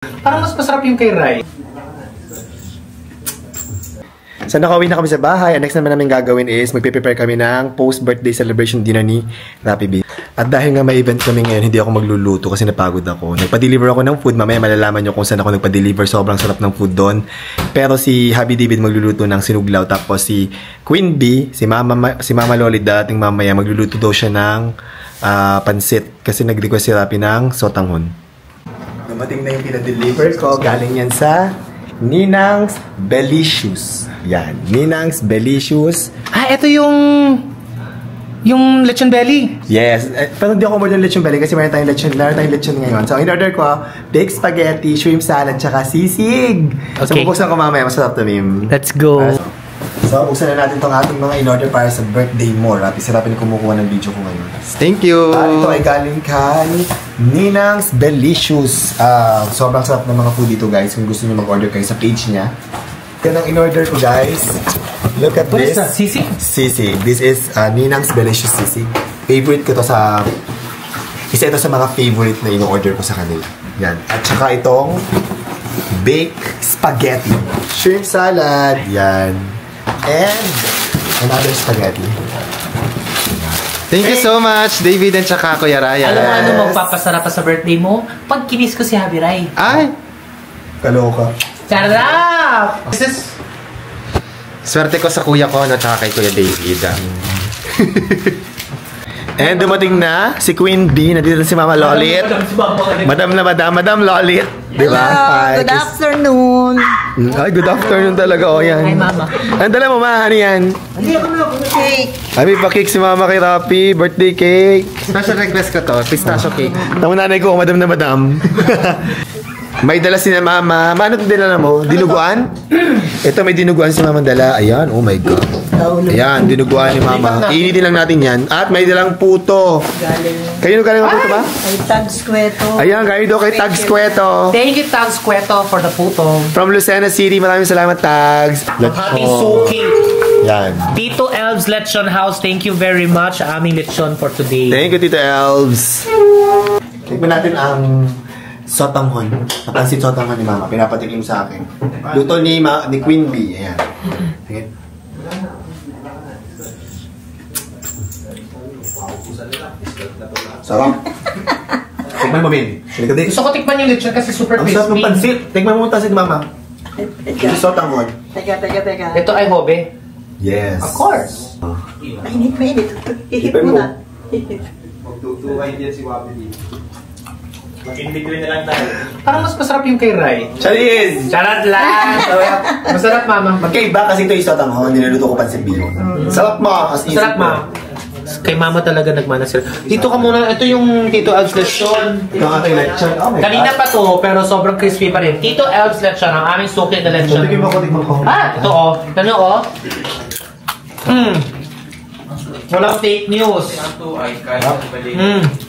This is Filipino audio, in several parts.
Parang mas masarap yung kay Rai. So nakauwi na kami sa bahay. Ang next naman namin gagawin is magpe-prepare kami ng post-birthday celebration dinner ni Rappi B. At dahil nga may event kami ngayon, hindi ako magluluto kasi napagod ako. Nagpa-deliver ako ng food. Mamaya malalaman nyo kung saan ako nagpa-deliver. Sobrang sarap ng food doon. Pero si Happy David magluluto ng sinuglaw. Tapos si Queen B, si Mama Loli dating mamaya magluluto daw siya ng pansit. Kasi nag-request si Rappi ng sotanghon. Dumating na yung pinadeliver ko. Galing yan sa Ninang's Belicious. Yan, Ninang's Belicious. Ah, ito yung lechon belly. Yes, pero hindi ako order ng lechon belly kasi mayroon tayong lechon ngayon. So, in-order ko, baked spaghetti, shrimp salad, tsaka sisig. Okay. So, bubuksan ko mamaya. Masarap to, Mim. Let's go. So, buksan na natin itong ating mga in-order para sa birthday mo. Rappi, sarapin kumukuha ng video ko ngayon. Thank you! Ito ay galing kay Ninang's Belicious. Sobrang sarap ng mga food dito, guys. Kung gusto niyo mag-order kayo sa page niya. Yan ang in-order ko, guys. Look at What this. What is that? Sisig? Sisig. This is Ninang's Belicious Sisig. Favorite ko to sa... Isa ito sa mga favorite na in-order ko sa kanila. Yan. At saka itong baked spaghetti. Shrimp salad. Yan. And another spaghetti. Thank you so much, David and tsaka Kuya Ryan. Alam mo ano magpapasarap pa sa birthday mo? Pag kinis ko si Happy Rai. Ay! Kaloka. Sarap! This is... Swerte ko sa kuya ko, no, tsaka kay Kuya David. And dumating na si Queen B. Nandito si Mama Lolit. Madam Lolit. Diba? Hello, good afternoon. Ay, good afternoon talaga. O, yan. Hi, Mama. Ang dala mo, Ma? Ano yan? Cake. Ay, may pa-cake si Mama kay Rappi. Birthday cake. Special request ko to, pistachio cake. Tama nanay ko, madam na madam. May dala si Mama. Ano itong dala mo? Dinuguan? Ito may dinuguan si Mama dala. Ayan, oh my God. Ayan, dinuguan ni Mama. Iinitin lang natin yan. At may dalang puto. Kayo galing ang puto ba? Ay, Tags Cueto. Ayan, galing daw kay Tags Cueto. Thank you, Tags Cueto, for the puto. From Lucena City, maraming salamat, Tags. Happy Suki. Yan. Tito Elves Lechon House, thank you very much. Aming lechon for today. Thank you, Tito Elves. Tignan natin ang sotanghon. Napansit sotanghon ni Mama. Pinapatikim sa akin. Luto ni Queen B. Ayan. Sige. Sarap. Tikman mo, Min. Gusto ko tikman yung lechon kasi super Ang sarap ng crispy. pansit. Tikman mo pansit, Mama. Yung sotanghon. Teka. Ito ay hobe. Yes. Of course. Mainit. Hihip Ipin mo mo. na. Magtutuhay din si Wabi D. Mag-in-between na lang tayo. Parang mas masarap yung kay Rai. Charis! Charot lang! Masarap, Mama. Magkaiba kasi ito yung sotanghon. Nilaluto ko pansit bihon. Sarap mo. As Masarap, Ma. Kay Mama talaga nagmana sila. Dito ka muna. Ito yung Tito Elves Lechon. Ito ang ating lechon. Oh my God. Kanina pa to, pero sobrang crispy pa rin. Tito Elves Lechon, ang aming suki na lechon. Tikman ko. Ah, ito oh. Ano oh? Walang fake news.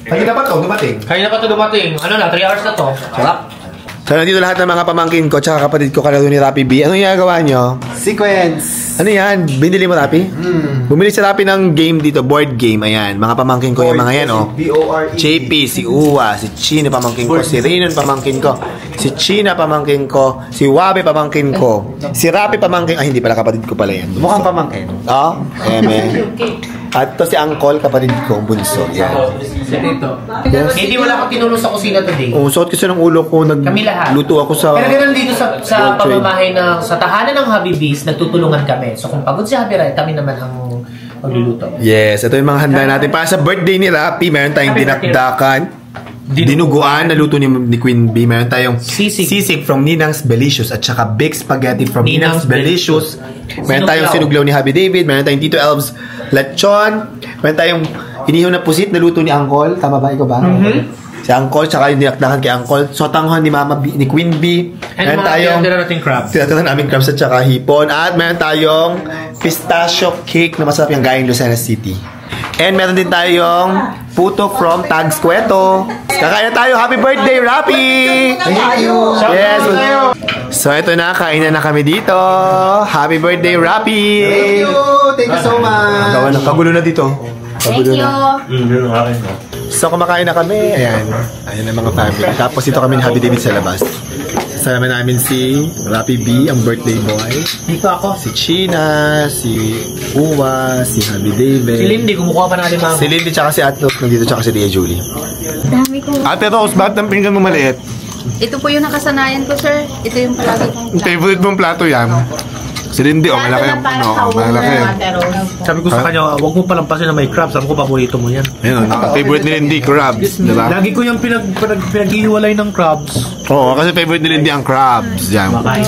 Kanina pa to, dumating. Kanina pa to dumating. Ano na, 3 hours na to. Sarap. So, nandito lahat ng mga pamangkin ko tsaka kapatid ko kalaro ni Rappi B. Anong ginagawa nyo? Sequence! Ano yan? Binili mo, Rappi? Bumili si Rappi ng game dito, board game. Ayan, mga pamangkin ko yung mga yan, oh. B-O-R-E. JP, si Uwa, si Chino pamangkin ko, si Rinon pamangkin ko, si China pamangkin ko, si Wabe pamangkin ko, si Rappi pamangkin, ay hindi pala kapatid ko pala yan. Mukhang pamangkin. Oh, At to si Uncle, kapatid ko, bunso. Yan. Yes. Hindi wala akong tinulong sa kusina today. Oh, suot kasi ng ulo ko, Kami lahat. nagluto ako sa... Pero ganun dito sa World Trade. pamamahay na sa tahanan ng Habibis, nagtutulungan kami. So kung pagod si Happy Rai, kami naman ang magluluto. Yes, ito yung mga handa natin. Para sa birthday ni Rappi, meron tayong dinakdakan, dinuguan na luto ni Queen B. Meron tayong sisig from Ninang's Belicious at saka baked spaghetti from Ninang's Belicious. Meron tayong sinuglaw ni Happy David. Meron tayong Tito Elves lechon. Meron tayong inihaw na pusit na luto ni Uncle. Tama ba? Ikaw ba? Si Uncle, tsaka yung dinakdakan kay Uncle. Sotanghon ni Mama B, ni Queen B. And Meron tayong nating crabs. tinatawag namin crabs at saka hipon. At meron tayong pistachio cake na masarap yung galing Lucena City. And meron din tayong puto from Tags Cueto. Kakain na tayo. Happy birthday, Rappi! Yes. So, ito na. Kain na kami dito. Happy birthday, Rappi! Thank you so much! Gawa ng kagulo na dito. Thank you. Yun ang akin. So, kumakain na kami. Ayan. Ayan ang mga family. Tapos ito kami ni Happy David sa labas. Kasama namin si Rapi B, ang birthday boy. Dito ako. Si China, si Uwa, si Happy David. Si Lindy, kumukuha pa natin mga. Si Lindy tsaka si Atnok. Nandito tsaka si Tia Julie. Dami ko. Ate Rose, bakit ang pinggan mo maliit? Ito po yung nakasanayan ko, sir. Ito yung palagi kong Favorite mong plato yan? Si Lindy, malaki ang malaki. Sabi ko sa kanya, huwag mo palampasin na may crabs. Sabi ko, paborito mo yan. Ayun, favorite ni Lindy, crabs. Diba? Lagi ko yung pinag-iwalay ng crabs. Oo, kasi favorite ni Lindy ang crabs. Yan. Makain.